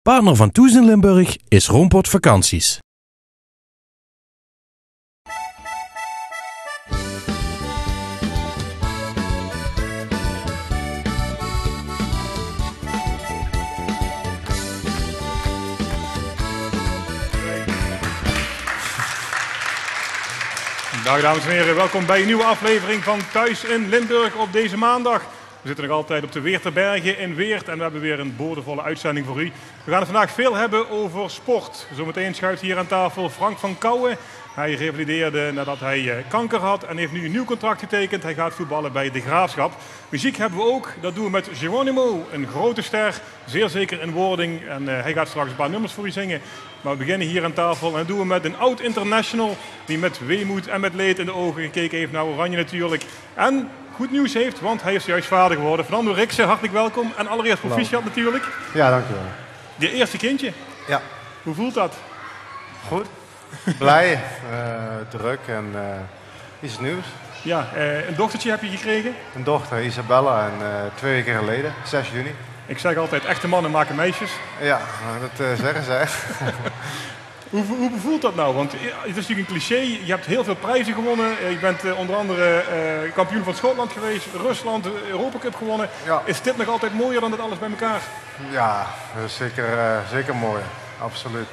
Partner van Toes in Limburg is Roompot Vakanties. Dag dames en heren, welkom bij een nieuwe aflevering van Thuis in Limburg op deze maandag. We zitten nog altijd op de Weerterbergen in Weert en we hebben weer een boordevolle uitzending voor u. We gaan het vandaag veel hebben over sport. Zometeen schuift hier aan tafel Frank van Kouwen. Hij revalideerde nadat hij kanker had en heeft nu een nieuw contract getekend. Hij gaat voetballen bij De Graafschap. Muziek hebben we ook, dat doen we met Geronimo, een grote ster, zeer zeker in wording. En hij gaat straks een paar nummers voor u zingen. Maar we beginnen hier aan tafel en dat doen we met een oud international die met weemoed en met leed in de ogen gekeken heeft naar Oranje natuurlijk. En goed nieuws heeft, want hij is juist vader geworden. Fernando Riksen, hartelijk welkom. En allereerst proficiat natuurlijk. Ja, dankjewel. Je eerste kindje. Ja. Hoe voelt dat? Goed. Blij, druk en iets nieuws. Ja, een dochtertje heb je gekregen? Een dochter, Isabella, en 2 weken geleden, 6 juni. Ik zeg altijd, echte mannen maken meisjes. Ja, dat zeggen zij. Hoe bevoelt dat nou? Want het is natuurlijk een cliché, je hebt heel veel prijzen gewonnen. Je bent onder andere kampioen van Schotland geweest, Rusland, de Europa Cup gewonnen. Ja. Is dit nog altijd mooier dan dit alles bij elkaar? Ja, dat is zeker mooi, absoluut.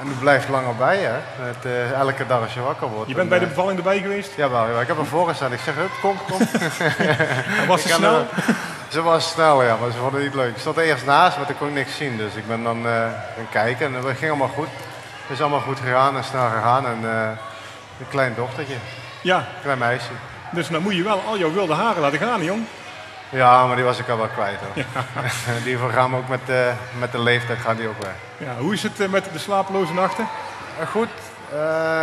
En het blijft langer bij, hè. Elke dag als je wakker wordt. Je bent bij de bevalling erbij geweest? Jawel, ik heb ervoor gestaan. Ik zeg, hup, kom. En was ze snel? Ze was snel, ja, maar ze vonden het niet leuk. Ik stond er eerst naast, maar ik kon niks zien. Dus ik ben dan gaan kijken en het ging allemaal goed. Het is allemaal goed gegaan en snel gegaan. En een klein dochtertje. Ja. Een klein meisje. Dus dan moet je wel al jouw wilde haren laten gaan, jong. Ja, maar die was ik al wel kwijt, hoor. Ja. Die gaan ook met de leeftijd gaan die ook weg. Ja, hoe is het met de slapeloze nachten? Goed.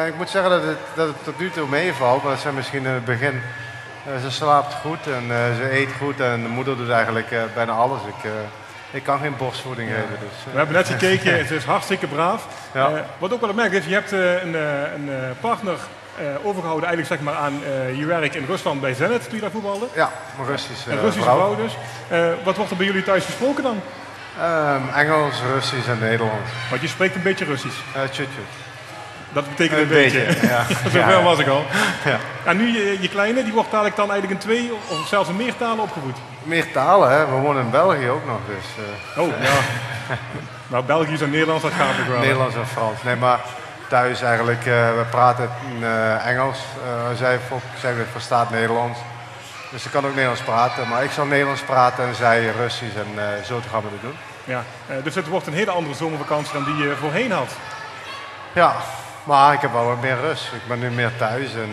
Ik moet zeggen dat het tot nu toe meevalt. Maar dat zijn misschien in het begin. Ze slaapt goed en ze eet goed en de moeder doet eigenlijk bijna alles. Ik kan geen borstvoeding geven. Dus, We hebben net gekeken, het is hartstikke braaf. Ja. Wat ook wel opmerkelijk is, je hebt een partner overgehouden eigenlijk zeg maar aan je werk in Rusland bij Zenit toen je daar voetbalde. Ja, een Russische vrouw dus. Wat wordt er bij jullie thuis gesproken dan? Engels, Russisch en Nederlands. Want je spreekt een beetje Russisch. Tjut. Dat betekent een beetje. Ja. Zoveel was ik al. Ja. En nu je kleine, die wordt dadelijk dan eigenlijk in 2 of zelfs in meer talen opgevoed. Meer talen, hè? We wonen in België ook nog. Dus, ja. Nou, Belgisch en Nederlands, dat gaat ook wel. Nederlands en Frans. Nee, maar thuis eigenlijk, we praten Engels. Zij verstaat Nederlands. Dus ze kan ook Nederlands praten. Maar ik zal Nederlands praten en zij Russisch. En zo gaan we het doen. Ja, dus het wordt een hele andere zomervakantie dan die je voorheen had. Ja, maar ik heb wel wat meer rust. Ik ben nu meer thuis en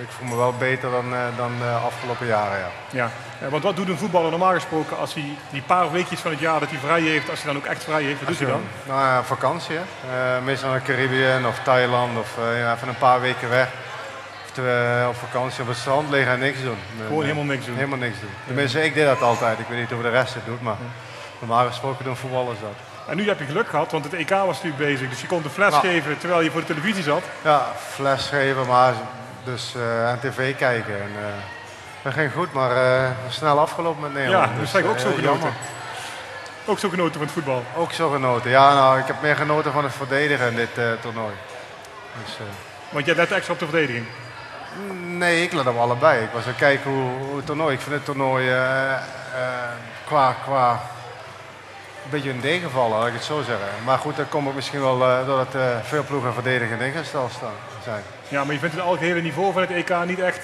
ik voel me wel beter dan de afgelopen jaren. Ja. Ja, want wat doet een voetballer normaal gesproken als hij die paar weekjes van het jaar dat hij vrij heeft, als hij dan ook echt vrij heeft, wat doet hij dan? Nou ja, vakantie. Meestal naar de Caribbean of Thailand of even een paar weken weg. Op vakantie op het strand liggen en niks doen. Gewoon helemaal niks doen? Helemaal niks doen. Tenminste, ik deed dat altijd. Ik weet niet hoe de rest het doet, maar normaal gesproken doen voetballers dat. En nu heb je geluk gehad, want het EK was natuurlijk bezig. Dus je kon de fles geven terwijl je voor de televisie zat. Ja, fles geven, maar dus aan tv kijken. En, dat ging goed, maar snel afgelopen met Nederland. Ja, dus heb ik ook zo genoten. Jammer. Ook zo genoten van het voetbal? Ook zo genoten. Ja, nou, ik heb meer genoten van het verdedigen in dit toernooi. Dus, want jij let extra op de verdediging? Nee, ik let op allebei. Ik was aan het kijken hoe het toernooi. Ik vind het toernooi qua een beetje een tegenvallen, laat ik het zo zeggen. Maar goed, dat komt ook misschien wel doordat veel ploegen verdedigend ingesteld zijn. Ja, maar je vindt het algehele niveau van het EK niet echt...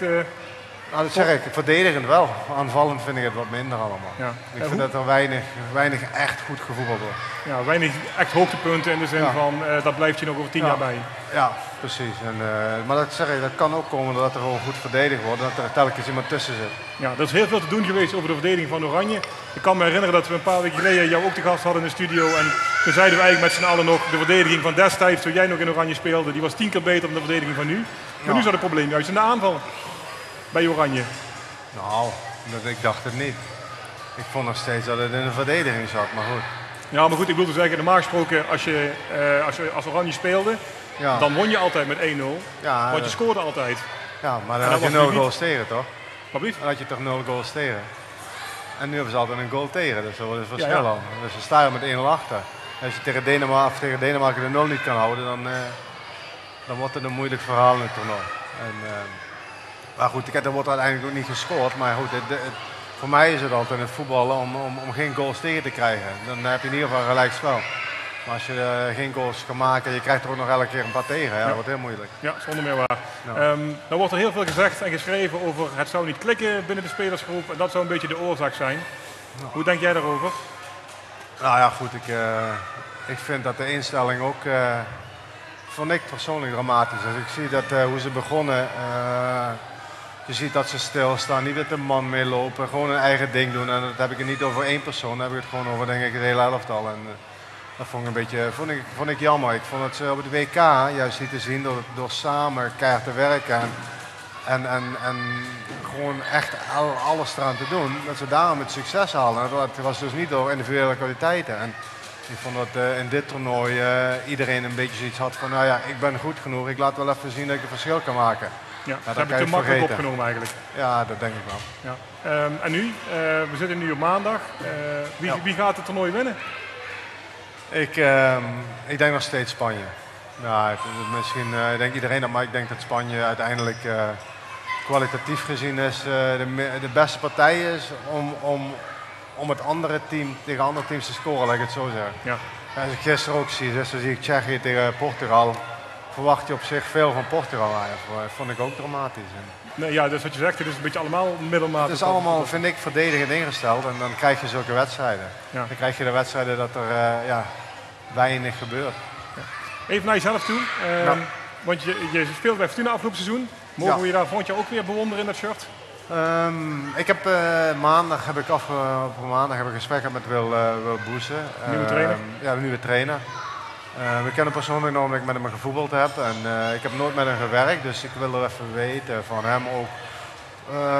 Nou, dat zeg ik, verdedigend wel. Aanvallend vind ik het wat minder allemaal. Ja. Ik vind dat er weinig echt goed gevoetbald wordt. Ja, weinig echt hoogtepunten in de zin van dat blijft je nog over 10 jaar bij. Ja, precies. Maar dat kan ook komen doordat er gewoon goed verdedigd wordt en dat er telkens iemand tussen zit. Ja, er is heel veel te doen geweest over de verdediging van Oranje. Ik kan me herinneren dat we een paar weken geleden jou ook te gast hadden in de studio. En toen zeiden we eigenlijk met z'n allen nog, de verdediging van destijds, toen jij nog in Oranje speelde, die was 10 keer beter dan de verdediging van nu. Maar nu zat het probleem juist in de aanval bij Oranje. Nou, ik dacht het niet. Ik vond nog steeds dat het in de verdediging zat, maar goed. Ja, maar goed, ik wilde zeggen, normaal gesproken, als Oranje speelde, dan won je altijd met 1-0. Ja, want je scoorde altijd. Ja, maar dan had je 0 goals tegen, toch? Wat blieft? Dan had je toch 0 goals tegen. En nu hebben ze altijd een goal tegen, dus dat wordt het verschil al. Dus dan sta je met 1-0 achter. Als je tegen Denemarken de 0 niet kan houden, dan wordt het een moeilijk verhaal in het toernooi. Maar goed, er wordt uiteindelijk ook niet gescoord. Maar goed, voor mij is het altijd in het voetballen om geen goals tegen te krijgen. Dan heb je in ieder geval gelijk spel. Maar als je geen goals kan maken, je krijgt er ook nog elke keer een paar tegen. Ja, dat wordt heel moeilijk. Ja, zonder meer waar. Ja. Dan wordt er heel veel gezegd en geschreven over het zou niet klikken binnen de spelersgroep. En dat zou een beetje de oorzaak zijn. Hoe denk jij daarover? Nou ja, goed. Ik vind dat de instelling ook, vond ik persoonlijk dramatisch is. Ik zie dat hoe ze begonnen, je ziet dat ze stilstaan, niet met de man meelopen, gewoon hun eigen ding doen. En dat heb ik het niet over één persoon, dan heb ik het gewoon over denk ik het hele elftal. En dat vond ik jammer. Ik vond het op het WK juist niet te zien door samen keihard te werken en gewoon echt alles eraan te doen, dat ze daarom het succes halen. Het was dus niet door individuele kwaliteiten. En ik vond dat in dit toernooi iedereen een beetje zoiets had van, nou ja, ik ben goed genoeg, ik laat wel even zien dat ik een verschil kan maken. Ja, dat heb ik te makkelijk opgenomen eigenlijk. Ja, dat denk ik wel. Ja. En nu, we zitten nu op maandag. Wie gaat het toernooi winnen? Ik denk nog steeds Spanje. Nou, misschien denkt iedereen dat, maar ik denk dat Spanje uiteindelijk kwalitatief gezien is de beste partij is om het andere team tegen andere teams te scoren, laat ik het zo zeggen. Ja. Als ik gisteren ook zie, dus dan zie ik Tsjechië tegen Portugal, verwacht je op zich veel van Portugal. Dat vond ik ook dramatisch. Nee, ja, dus wat je zegt, het is een beetje allemaal middelmatig. Het is allemaal, vind ik, verdedigend ingesteld en dan krijg je zulke wedstrijden. Ja. Dan krijg je de wedstrijden dat er weinig gebeurt. Ja. Even naar jezelf toe, want je speelt bij Fortuna afgelopen seizoen. Mogen we je daar volgend jaar ook weer bewonderen in dat shirt? Ik heb afgelopen maandag heb ik een gesprek gehad met Wil Boeze. Nieuwe trainer? Ja, de nieuwe trainer. We kennen persoonlijk nog omdat ik met hem gevoetbald heb. En ik heb nooit met hem gewerkt, dus ik wilde even weten van hem ook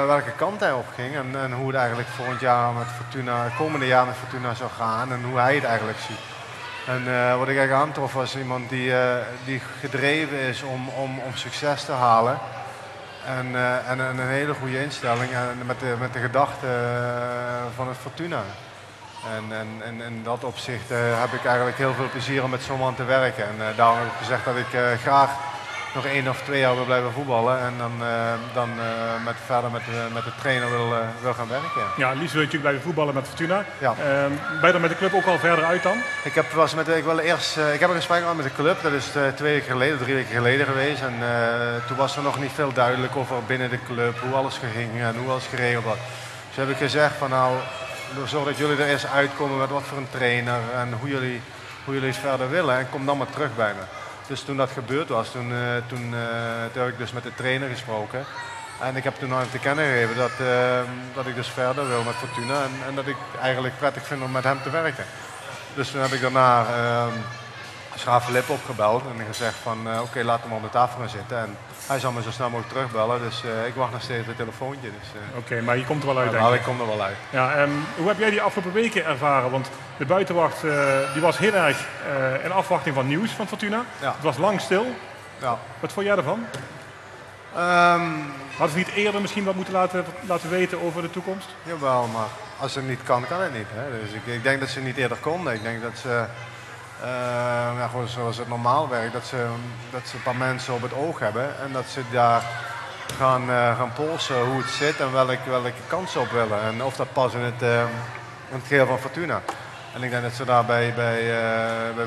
welke kant hij op ging. En hoe het eigenlijk volgend jaar met Fortuna, komende jaar met Fortuna zou gaan en hoe hij het eigenlijk ziet. En wat ik eigenlijk aantrof was iemand die gedreven is om succes te halen. En een hele goede instelling en met de gedachte van het Fortuna. En in dat opzicht heb ik eigenlijk heel veel plezier om met zo'n man te werken. En daarom heb ik gezegd dat ik graag nog 1 of 2 jaar wil blijven voetballen. En dan verder met de trainer wil gaan werken. Ja, liefst wil je natuurlijk blijven voetballen met Fortuna. Ja. Ben je er met de club ook al verder uit dan? Ik heb een gesprek gehad met de club. Dat is 2 weken geleden, 3 weken geleden geweest. En toen was er nog niet veel duidelijk over binnen de club, hoe alles ging en hoe alles geregeld was. Dus heb ik gezegd van nou, zorg dat jullie er eerst uitkomen met wat voor een trainer en hoe jullie het verder willen. En kom dan maar terug bij me. Dus toen dat gebeurd was, toen heb ik dus met de trainer gesproken. En ik heb toen aan hem te kennen gegeven dat ik dus verder wil met Fortuna. En dat ik eigenlijk prettig vind om met hem te werken. Dus toen heb ik daarna Schaaf Filip opgebeld en gezegd van oké, laat hem op de tafel gaan zitten. En hij zal me zo snel mogelijk terugbellen, dus ik wacht nog steeds op het telefoontje. Dus, oké, maar je komt er wel uit, denk ik. Ik kom er wel uit. Ja, hoe heb jij die afgelopen weken ervaren? Want de buitenwacht die was heel erg in afwachting van nieuws van Fortuna. Ja. Het was lang stil. Ja. Wat vond jij ervan? Hadden ze niet eerder misschien wat moeten laten weten over de toekomst? Jawel, maar als het niet kan, kan het niet. Hè? Dus ik denk dat ze niet eerder konden. Ik denk dat ze... gewoon zoals het normaal werkt, dat ze een paar mensen op het oog hebben en dat ze daar gaan polsen hoe het zit en welke kansen op willen. En of dat past in het geheel van Fortuna. En ik denk dat ze daar bij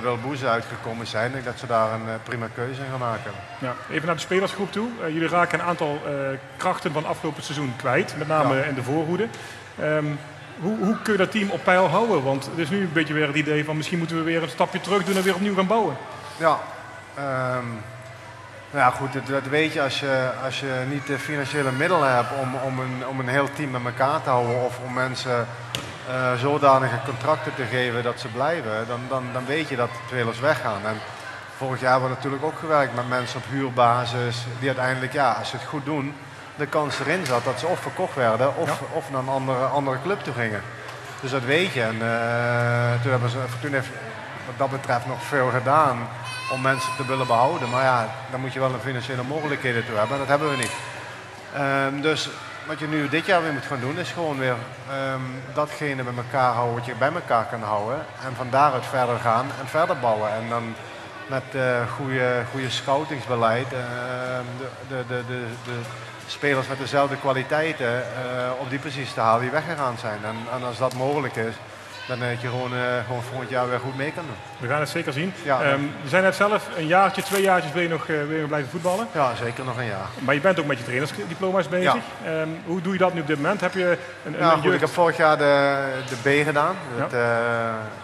Wil Boeze uitgekomen zijn. Ik denk dat ze daar een prima keuze in gaan maken. Ja, even naar de spelersgroep toe. Jullie raken een aantal krachten van afgelopen seizoen kwijt, met name in de voorhoede. Hoe kun je dat team op peil houden? Want het is nu een beetje weer het idee van misschien moeten we weer een stapje terug doen en weer opnieuw gaan bouwen. Ja, ja goed, dat weet je als je niet de financiële middelen hebt om een heel team met elkaar te houden of om mensen zodanige contracten te geven dat ze blijven, dan weet je dat spelers weggaan. En vorig jaar hebben we natuurlijk ook gewerkt met mensen op huurbasis die uiteindelijk, als ze het goed doen, de kans erin zat dat ze of verkocht werden of naar een andere club toe gingen. Dus dat weet je. En toen heeft wat dat betreft nog veel gedaan om mensen te willen behouden. Maar ja, dan moet je wel een financiële mogelijkheden toe hebben en dat hebben we niet. Dus wat je nu dit jaar weer moet gaan doen, is gewoon weer datgene met elkaar houden wat je bij elkaar kan houden. En van daaruit verder gaan en verder ballen. En dan met goede scoutingsbeleid, de spelers met dezelfde kwaliteiten op die posities te halen die weggegaan zijn. En als dat mogelijk is, dan dat je gewoon volgend jaar weer goed mee kan doen. We gaan het zeker zien. Ja. Je zei net zelf, een jaartje, 2 jaartjes ben je nog weer blijven voetballen. Ja, zeker nog een jaar. Maar je bent ook met je trainersdiploma's bezig. Ja. Hoe doe je dat nu op dit moment? Heb je Goed, ik heb vorig jaar de B gedaan.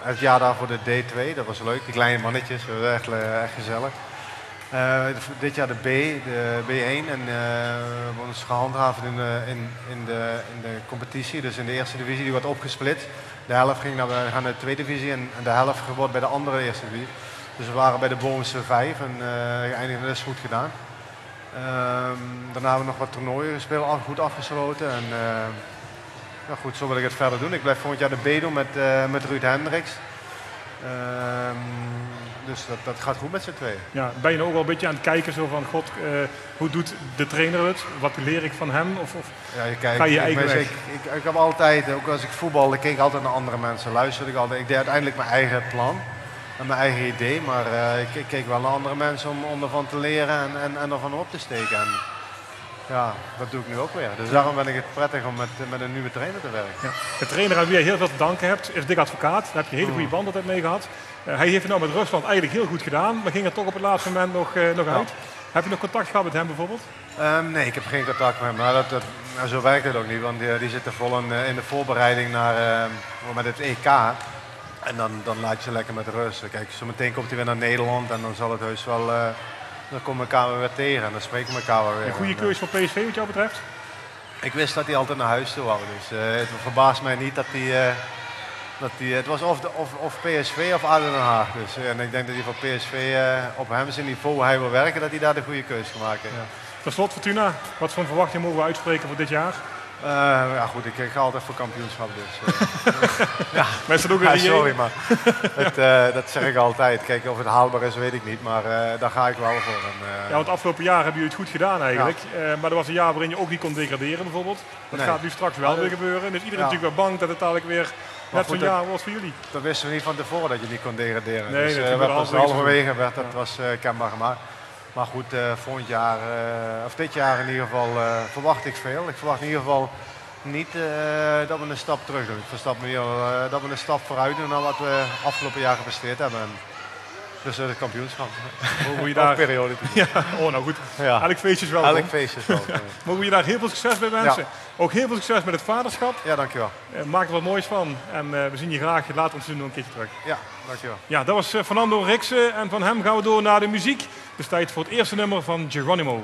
Het jaar daarvoor de D2, dat was leuk. Die kleine mannetjes, dat was echt gezellig. Dit jaar de B1 en we worden gehandhaafd in de competitie. Dus in de eerste divisie die wordt opgesplitst. De helft ging naar de tweede divisie en de helft wordt bij de andere eerste divisie. Dus we waren bij de bovenste 5 en geëindigd, dat is goed gedaan. Daarna hebben we nog wat toernooien gespeeld, goed afgesloten. En, goed, zo wil ik het verder doen. Ik blijf volgend jaar de B doen met Ruud Hendricks. Dus dat gaat goed met z'n tweeën. Ja, ben je nou ook wel een beetje aan het kijken zo van, god, hoe doet de trainer het? Wat leer ik van hem? Of ja, je kijkt, ga je eigen weg? Ik heb altijd, ook als ik voetbalde, keek ik altijd naar andere mensen. Luisterde ik altijd. Ik deed uiteindelijk mijn eigen plan en mijn eigen idee. Maar ik keek wel naar andere mensen om ervan te leren en ervan op te steken. En, ja, dat doe ik nu ook weer. Dus daarom ben ik het prettig om met een nieuwe trainer te werken. Ja. De trainer aan wie je heel veel te danken hebt, is Dick Advocaat. Daar heb je een hele goede band altijd mee gehad. Hij heeft het nou met Rusland eigenlijk heel goed gedaan, maar ging er toch op het laatste moment nog uit. Heb je nog contact gehad met hem bijvoorbeeld? Nee, ik heb geen contact met hem. Maar zo werkt het ook niet, want die zitten vol in de voorbereiding met het EK. En dan laat je ze lekker met rust. Kijk, zo meteen komt hij weer naar Nederland en dan zal het heus wel... dan komen we elkaar weer tegen en dan spreken we elkaar weer. Een goede keuze voor PSV wat jou betreft? Ik wist dat hij altijd naar huis toe wou. Dus het verbaast mij niet dat hij... het was of PSV of ADO Den Haag. Dus, en ik denk dat hij voor PSV op hem zijn niveau hij wil werken, dat hij daar de goede keuze gemaakt heeft. Ja. Tot slot, Fortuna, wat voor een verwachting mogen we uitspreken voor dit jaar? Ja goed, ik ga altijd voor kampioenschap dus. Ja, maar is dat ook een sorry, maar dat zeg ik altijd. Kijk, of het haalbaar is, weet ik niet, maar daar ga ik wel voor. Ja, want afgelopen jaar hebben jullie het goed gedaan eigenlijk. Ja. Maar er was een jaar waarin je ook niet kon degraderen bijvoorbeeld. Dat gaat nu straks wel weer gebeuren. Dus iedereen is natuurlijk wel bang dat het dadelijk weer net zo'n jaar wordt voor jullie. Dat wisten we niet van tevoren dat je niet kon degraderen. Nee, dus halverwege werd dat was kenbaar gemaakt. Maar goed, volgend jaar, of dit jaar in ieder geval, verwacht ik veel. Ik verwacht in ieder geval niet dat we een stap terug doen. Ik verstap meer dat we een stap vooruit doen dan wat we afgelopen jaar gepresteerd hebben. Dus het kampioenschap. Mogen we je daar... periode te doen. Ja, oh nou goed. Ja. Elk feestje is welkom. Elk feestje is welkom. Mogen we je daar heel veel succes bij wensen. Ja. Ook heel veel succes met het vaderschap. Ja, dankjewel. Maak er wat moois van. En we zien je graag later ons nog een keertje terug. Ja, dankjewel. Ja, dat was Fernando Riksen. En van hem gaan we door naar de muziek. Dus tijd voor het eerste nummer van Geronimo.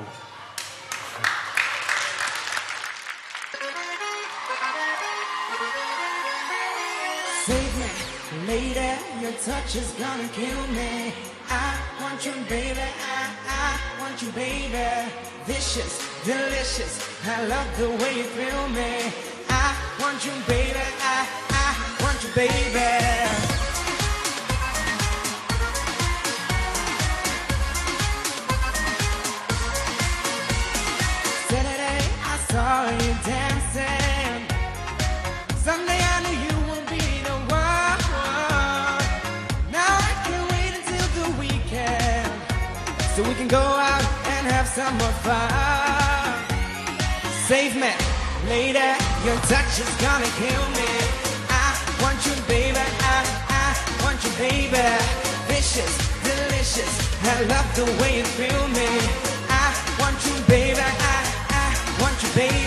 Lady, your touch is gonna kill me. I want you, baby. I want you, baby. Vicious, delicious. I love the way you feel me. I want you, baby. I want you, baby. Saturday, I saw you dancing. Sunday, I knew you would be the one. Now I can't wait until the weekend, so we can go out and have some more fun. Save me, lady, your touch is gonna kill me. I want you, baby, I want you, baby. Vicious, delicious, I love the way you feel me. I want you, baby, I want you, baby.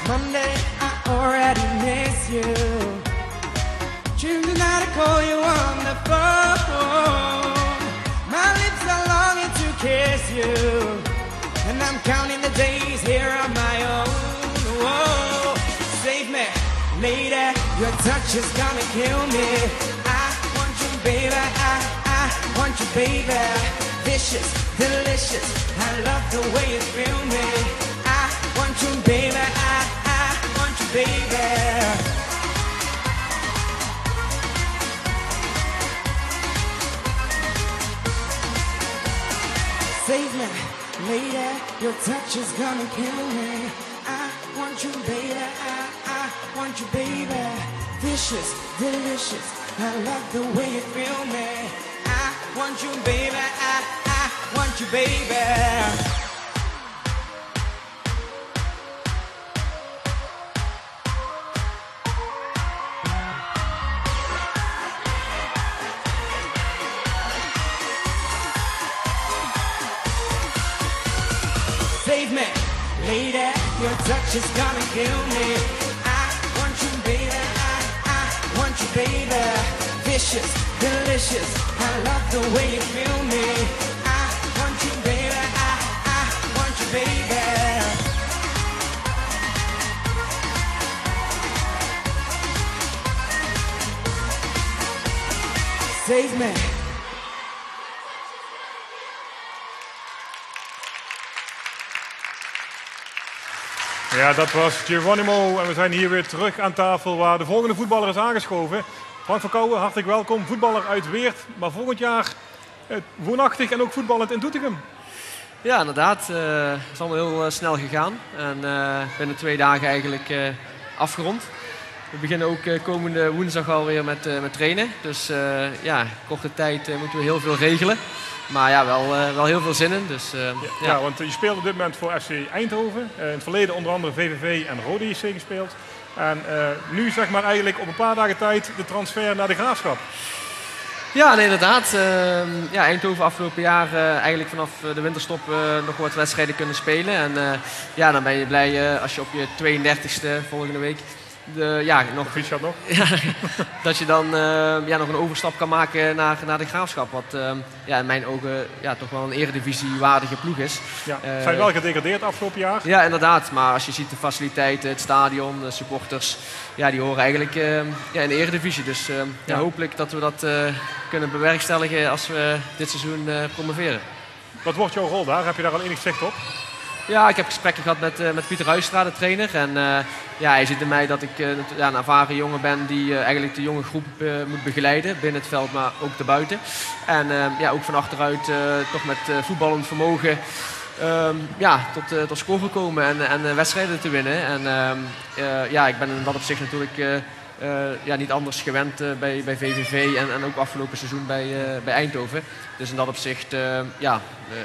Monday, I already miss you. Tuesday night, I call you on the phone. My lips are longing to kiss you, and I'm counting the days here on my own. Whoa. Save me, lady, your touch is gonna kill me. I want you, baby, I want you, baby. Vicious, delicious, I love the way you feel me. I want you, baby, I want you, baby. lady, your touch is gonna kill me. I want you, baby, I want you, baby. Vicious, delicious, I love the way you feel me. I want you, baby, I want you, baby. Save me, lady, your touch is gonna kill me. I want you, baby, I want you, baby. Vicious, delicious, I love the way you feel me. I want you, baby, I want you, baby. Save me. Ja, dat was Geronimo en we zijn hier weer terug aan tafel waar de volgende voetballer is aangeschoven. Frank van Kouwen, hartelijk welkom. Voetballer uit Weert, maar volgend jaar woonachtig en ook voetballend in Doetinchem. Ja, inderdaad. Het is allemaal heel snel gegaan en binnen 2 dagen eigenlijk afgerond. We beginnen ook komende woensdag alweer met trainen. Dus ja, korte tijd moeten we heel veel regelen. Maar ja, wel heel veel zin in. Dus, ja, want je speelt op dit moment voor FC Eindhoven. In het verleden onder andere VVV en Rode JC gespeeld. En nu zeg maar eigenlijk op een paar dagen tijd de transfer naar de Graafschap. Ja, nee, inderdaad. Ja, Eindhoven afgelopen jaar eigenlijk vanaf de winterstop nog wat wedstrijden kunnen spelen. En ja, dan ben je blij als je op je 32e volgende week nog ja, dat je dan nog een overstap kan maken naar de Graafschap. Wat ja, in mijn ogen toch wel een eredivisie-waardige ploeg is. Ja, zijn wel gedegradeerd afgelopen jaar? Ja, inderdaad. Maar als je ziet de faciliteiten, het stadion, de supporters, ja, die horen eigenlijk in de eredivisie. Dus ja, hopelijk dat we dat kunnen bewerkstelligen als we dit seizoen promoveren. Wat wordt jouw rol daar? Heb je daar al enig zicht op? Ja, ik heb gesprekken gehad met Pieter Huistra, de trainer. En ja, hij ziet in mij dat ik een ervaren jongen ben die eigenlijk de jonge groep moet begeleiden. Binnen het veld, maar ook daarbuiten. En ja, ook van achteruit toch met voetballend vermogen tot scoren komen en wedstrijden te winnen. En ja, ik ben in dat opzicht natuurlijk niet anders gewend bij VVV en ook afgelopen seizoen bij Eindhoven. Dus in dat opzicht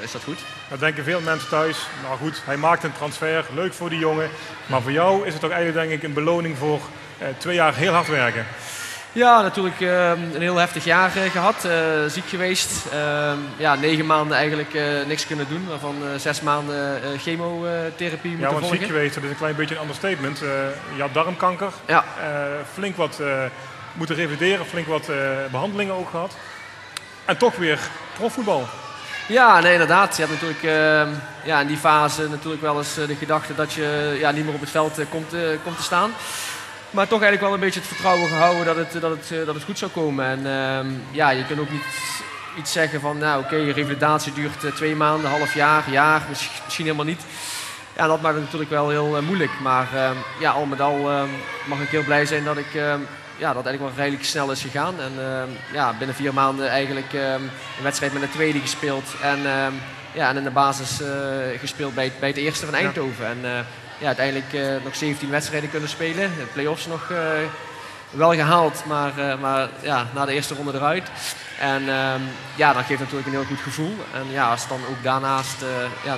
is dat goed. Dat denken veel mensen thuis. Nou goed, hij maakt een transfer, leuk voor die jongen. Maar voor jou is het toch eigenlijk denk ik een beloning voor 2 jaar heel hard werken. Ja, natuurlijk een heel heftig jaar gehad. Ziek geweest. 9 maanden eigenlijk niks kunnen doen. Waarvan 6 maanden chemotherapie moeten volgen. Ja, want ziek geweest, dat is een klein beetje een understatement. Je had darmkanker. Ja. Flink wat moeten revalideren, flink wat behandelingen ook gehad. En toch weer profvoetbal. Ja, nee, inderdaad. Je hebt natuurlijk in die fase natuurlijk wel eens de gedachte dat je niet meer op het veld komt te staan. Maar toch eigenlijk wel een beetje het vertrouwen gehouden dat het goed zou komen. En je kunt ook niet iets zeggen van, nou oké, revalidatie duurt 2 maanden, half jaar, misschien helemaal niet. Ja, dat maakt het natuurlijk wel heel moeilijk. Maar al met al mag ik heel blij zijn dat dat eigenlijk wel redelijk snel is gegaan. En binnen 4 maanden eigenlijk een wedstrijd met een tweede gespeeld. En in de basis gespeeld bij het eerste van Eindhoven. En uiteindelijk nog 17 wedstrijden kunnen spelen. De play-offs nog wel gehaald, maar na de eerste ronde eruit. En dat geeft natuurlijk een heel goed gevoel. En als dan ook daarnaast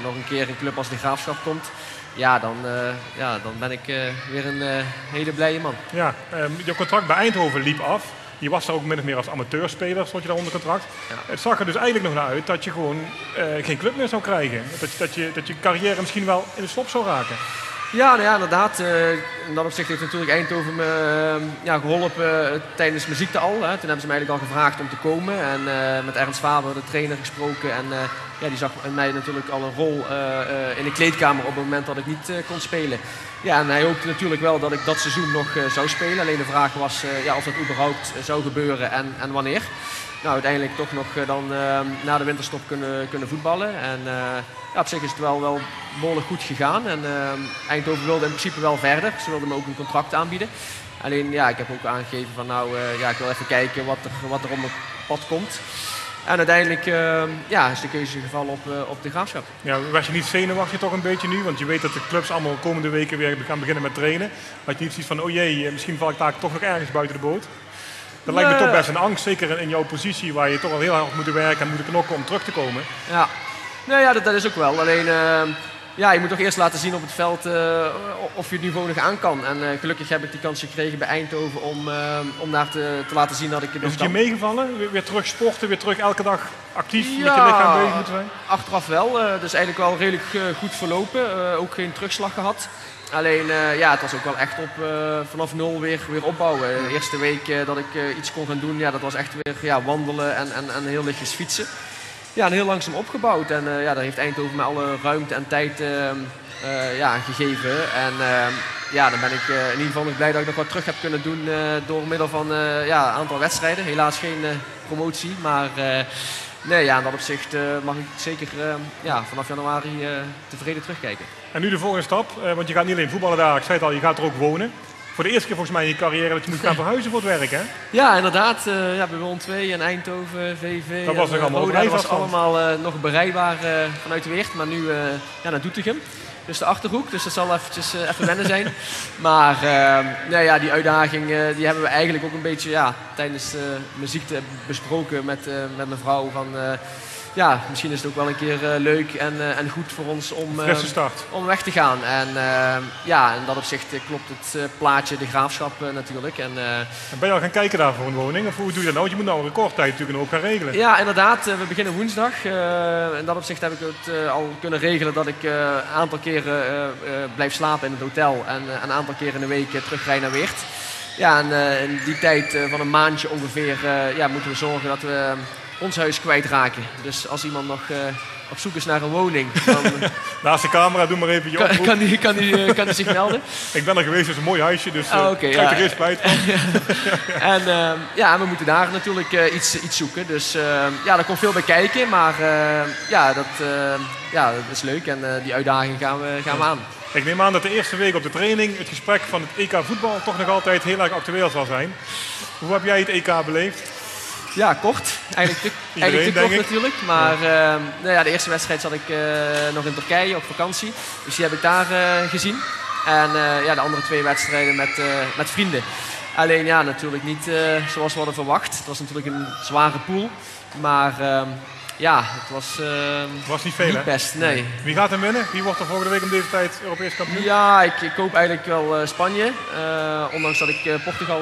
nog een keer een club als de Graafschap komt, dan ben ik weer een hele blije man. Ja, je contract bij Eindhoven liep af. Je was daar ook min of meer als amateurspeler, stond je daar onder contract. Ja. Het zag er dus eigenlijk nog naar uit dat je gewoon geen club meer zou krijgen. Dat je carrière misschien wel in de slop zou raken. Ja, inderdaad. In dat opzicht heeft natuurlijk Eindhoven me geholpen tijdens mijn ziekte al. Hè. Toen hebben ze me eigenlijk al gevraagd om te komen. En met Ernst Faber, de trainer, gesproken. En die zag in mij natuurlijk al een rol in de kleedkamer op het moment dat ik niet kon spelen. Ja, en hij hoopte natuurlijk wel dat ik dat seizoen nog zou spelen. Alleen de vraag was of dat überhaupt zou gebeuren en wanneer. Nou, uiteindelijk toch nog dan na de winterstop kunnen voetballen. En op zich is het wel behoorlijk goed gegaan. En Eindhoven wilde in principe wel verder. Ze wilden me ook een contract aanbieden. Alleen ik heb ook aangegeven van ik wil even kijken wat er op mijn pad komt. En uiteindelijk is de keuze gevallen op de Graafschap. Ja, was je niet zenuwachtig toch een beetje nu? Want je weet dat de clubs allemaal komende weken weer gaan beginnen met trainen. Had je niet zoiets van, oh jee, misschien val ik daar toch nog ergens buiten de boot? Dat lijkt me toch best een angst, zeker in jouw positie waar je toch wel heel hard moet werken en moet knokken om terug te komen. Ja, nou ja, dat is ook wel. Alleen, je moet toch eerst laten zien op het veld of je het niveau nog aan kan. En gelukkig heb ik die kans gekregen bij Eindhoven om daar te laten zien dat ik het Is nog het je kan. meegevallen? Weer terug sporten, weer terug elke dag actief met je lichaam bezig moeten zijn? Achteraf wel. Dus eigenlijk wel redelijk goed verlopen. Ook geen terugslag gehad. Alleen, het was ook wel echt vanaf nul weer opbouwen. De eerste week dat ik iets kon gaan doen, dat was echt weer wandelen en heel lichtjes fietsen. Ja, en heel langzaam opgebouwd. En daar heeft Eindhoven me alle ruimte en tijd gegeven. En dan ben ik in ieder geval nog blij dat ik nog wat terug heb kunnen doen door middel van een aantal wedstrijden. Helaas geen promotie, maar in dat opzicht mag ik zeker vanaf januari tevreden terugkijken. En nu de volgende stap, want je gaat niet alleen voetballen daar, ik zei het al, je gaat er ook wonen. Voor de eerste keer volgens mij in je carrière dat je moet gaan verhuizen voor het werk, hè? Ja, inderdaad. Bij Willem II en Eindhoven, VV. Dat was nog allemaal dat was allemaal nog bereikbaar vanuit Weert, maar nu naar Doetinchem. Dus de Achterhoek, dus dat zal even wennen zijn. Maar die uitdaging die hebben we eigenlijk ook een beetje tijdens mijn ziekte besproken met mijn vrouw. Van, misschien is het ook wel een keer leuk en goed voor ons om weg te gaan. En in dat opzicht klopt het plaatje de Graafschap natuurlijk. En ben je al gaan kijken daar voor een woning? Of hoe doe je dat nou? Want je moet nou een recordtijd natuurlijk ook gaan regelen. Ja, inderdaad. We beginnen woensdag. In dat opzicht heb ik het al kunnen regelen dat ik een aantal keren blijf slapen in het hotel. En een aantal keren in de week terugrij naar Weert. Ja, en in die tijd van een maandje ongeveer moeten we zorgen dat we ons huis kwijtraken. Dus als iemand nog op zoek is naar een woning, dan naast de camera, doe maar even je oproep. Kan die zich melden. Ik ben er geweest, het is een mooi huisje, dus kijk er eens bij het En we moeten daar natuurlijk iets zoeken. Dus daar komt veel bij kijken, maar dat is leuk en die uitdaging gaan we aan. Ik neem aan dat de eerste week op de training het gesprek van het EK voetbal toch nog altijd heel erg actueel zal zijn. Hoe heb jij het EK beleefd? Ja, kort. Eigenlijk te kort natuurlijk. Maar de eerste wedstrijd zat ik nog in Turkije op vakantie. Dus die heb ik daar gezien. En de andere 2 wedstrijden met vrienden. Alleen natuurlijk niet zoals we hadden verwacht. Het was natuurlijk een zware pool. Maar het was niet veel, niet best. Nee. Wie gaat er winnen? Wie wordt er volgende week om deze tijd Europees kampioen? Ja, ik hoop eigenlijk wel Spanje. Ondanks dat ik Portugal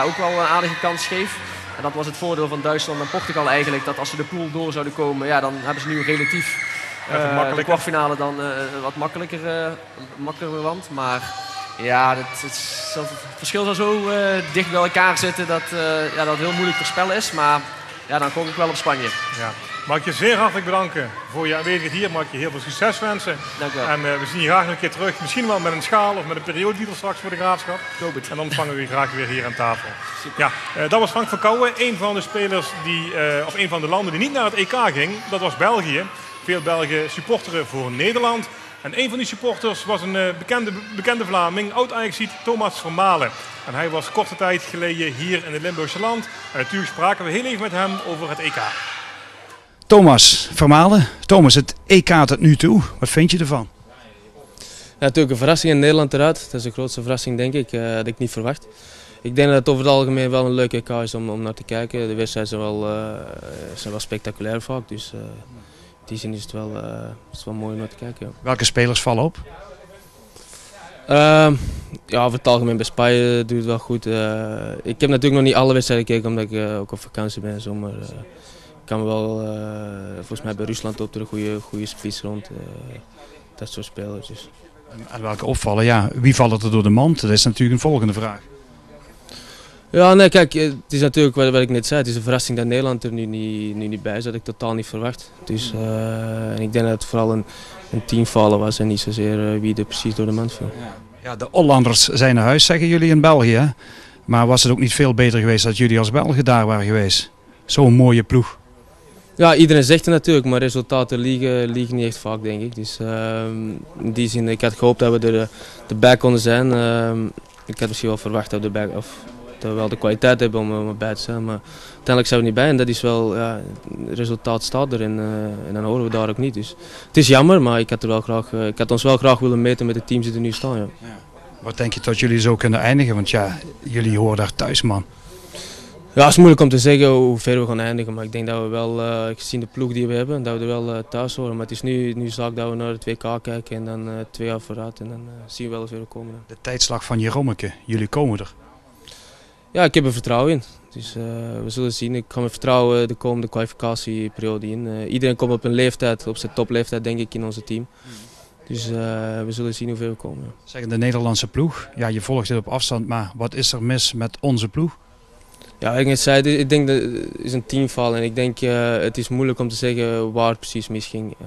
ook wel een aardige kans geef. En dat was het voordeel van Duitsland en Portugal eigenlijk. Dat als ze de pool door zouden komen, dan hebben ze nu relatief de kwartfinale dan wat makkelijker land. Maar het verschil zal zo dicht bij elkaar zitten dat dat heel moeilijk te voorspellen is. Maar dan kom ik wel op Spanje. Ja. Mag ik je zeer hartelijk bedanken voor je aanwezigheid hier. Mag ik je heel veel succes wensen. Dank u wel. En we zien je graag nog een keer terug. Misschien wel met een schaal of met een periodetitel straks voor de Graafschap. En dan ontvangen we je graag weer hier aan tafel. Ja, dat was Frank van Kouwen. Een van de spelers of een van de landen die niet naar het EK ging. Dat was België. Veel Belgen supporteren voor Nederland. En een van die supporters was een bekende Vlaming, oud-Ajaxiet Thomas Vermaelen. En hij was korte tijd geleden hier in het Limburgse land. En natuurlijk spraken we heel even met hem over het EK. Thomas Vermaelen. Thomas, het EK tot nu toe, wat vind je ervan? Ja, natuurlijk een verrassing in Nederland eruit. Dat is de grootste verrassing, denk ik. Dat had ik niet verwacht. Ik denk dat het over het algemeen wel een leuke EK is om naar te kijken. De wedstrijden zijn wel spectaculair vaak. Dus in die zin is het wel mooi om naar te kijken. Ja. Welke spelers vallen op? Over het algemeen bij Spanje doet het wel goed. Ik heb natuurlijk nog niet alle wedstrijden gekeken omdat ik ook op vakantie ben in zomer. Kan wel, volgens mij bij Rusland op er een goede spits rond. Dat soort spelers. Dus. En welke opvallen? Wie valt er door de mand? Dat is natuurlijk een volgende vraag. Ja, nee, kijk, het is natuurlijk wat ik net zei. Het is een verrassing dat Nederland er nu niet bij is. Dat had ik totaal niet verwacht. Dus, en ik denk dat het vooral een teamfalen was en niet zozeer wie er precies door de mand viel. Ja, de Hollanders zijn naar huis, zeggen jullie in België. Hè? Maar was het ook niet veel beter geweest dat jullie als Belgen daar waren geweest? Zo'n mooie ploeg. Ja, iedereen zegt het natuurlijk, maar resultaten liegen niet echt vaak, denk ik. Dus in die zin, ik had gehoopt dat we erbij konden zijn. Ik had misschien wel verwacht dat we dat we wel de kwaliteit hebben om erbij te zijn. Maar uiteindelijk zijn we niet bij en dat is wel, ja, het resultaat staat er en dan horen we daar ook niet. Dus het is jammer, maar ik had ons wel graag willen meten met de teams die er nu staan. Ja. Wat denk je dat jullie zo kunnen eindigen? Want ja, jullie horen daar thuis, man. Ja, het is moeilijk om te zeggen hoe ver we gaan eindigen, maar ik denk dat we wel, gezien de ploeg die we hebben, dat we er wel thuis horen. Maar het is nu zaak dat we naar het WK kijken en dan 2 jaar vooruit en dan zien we wel eens weer komen. De tijdslag van Jeromeke, jullie komen er. Ja, ik heb er vertrouwen in. Dus we zullen zien. Ik ga met vertrouwen de komende kwalificatieperiode in. Iedereen komt op een leeftijd, op zijn topleeftijd denk ik in ons team. Dus we zullen zien hoeveel we komen. Ja. Zeggen de Nederlandse ploeg, ja, je volgt dit op afstand, maar wat is er mis met onze ploeg? Ja, ik net zei, ik denk dat het is een teamval en ik denk het is moeilijk om te zeggen waar het precies misging. Ik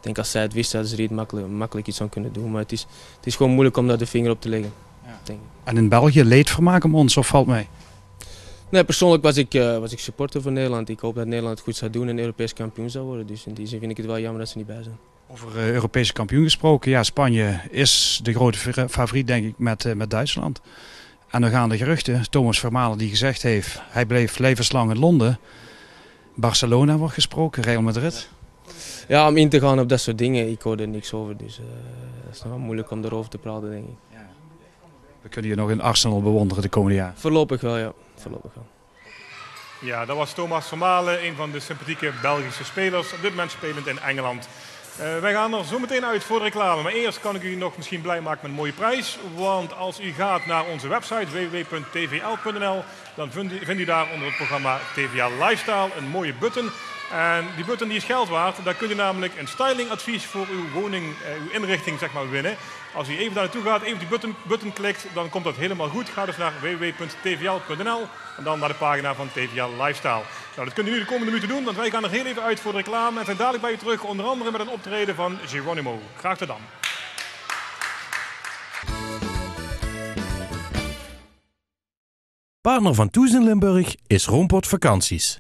denk als zij het wisten, hadden ze er iets makkelijk iets aan kunnen doen, maar het is gewoon moeilijk om daar de vinger op te leggen. Ja. Denk ik. En in België leedvermaak om ons, of valt mee? Nee, persoonlijk was ik supporter van Nederland. Ik hoop dat Nederland het goed zou doen en Europees kampioen zou worden. Dus in die zin vind ik het wel jammer dat ze niet bij zijn. Over Europese kampioen gesproken, ja, Spanje is de grote favoriet denk ik met Duitsland. En dan gaan de geruchten, Thomas Vermaelen die gezegd heeft, hij bleef levenslang in Londen. Barcelona wordt gesproken, Real Madrid. Ja, om in te gaan op dat soort dingen, ik hoor er niks over. Dus dat is nog wel moeilijk om erover te praten, denk ik. Ja. We kunnen je nog in Arsenal bewonderen de komende jaren. Voorlopig wel, ja. Voorlopig wel. Ja, dat was Thomas Vermaelen, een van de sympathieke Belgische spelers, op dit moment spelend in Engeland. Wij gaan er zo meteen uit voor de reclame, maar eerst kan ik u nog misschien blij maken met een mooie prijs. Want als u gaat naar onze website www.tvl.nl, dan vindt u daar onder het programma TVL Lifestyle een mooie button. En die button die is geld waard. Daar kunt u namelijk een stylingadvies voor uw woning, uw inrichting zeg maar winnen. Als u even daar naartoe gaat, even die button klikt, dan komt dat helemaal goed. Ga dus naar www.tvl.nl en dan naar de pagina van TVL Lifestyle. Nou, dat kunt u nu de komende minuten doen, want wij gaan er heel even uit voor de reclame. En zijn dadelijk bij u terug, onder andere met een optreden van Geronimo. Graag tot dan. Partner van Toes in Limburg is Roompot Vakanties.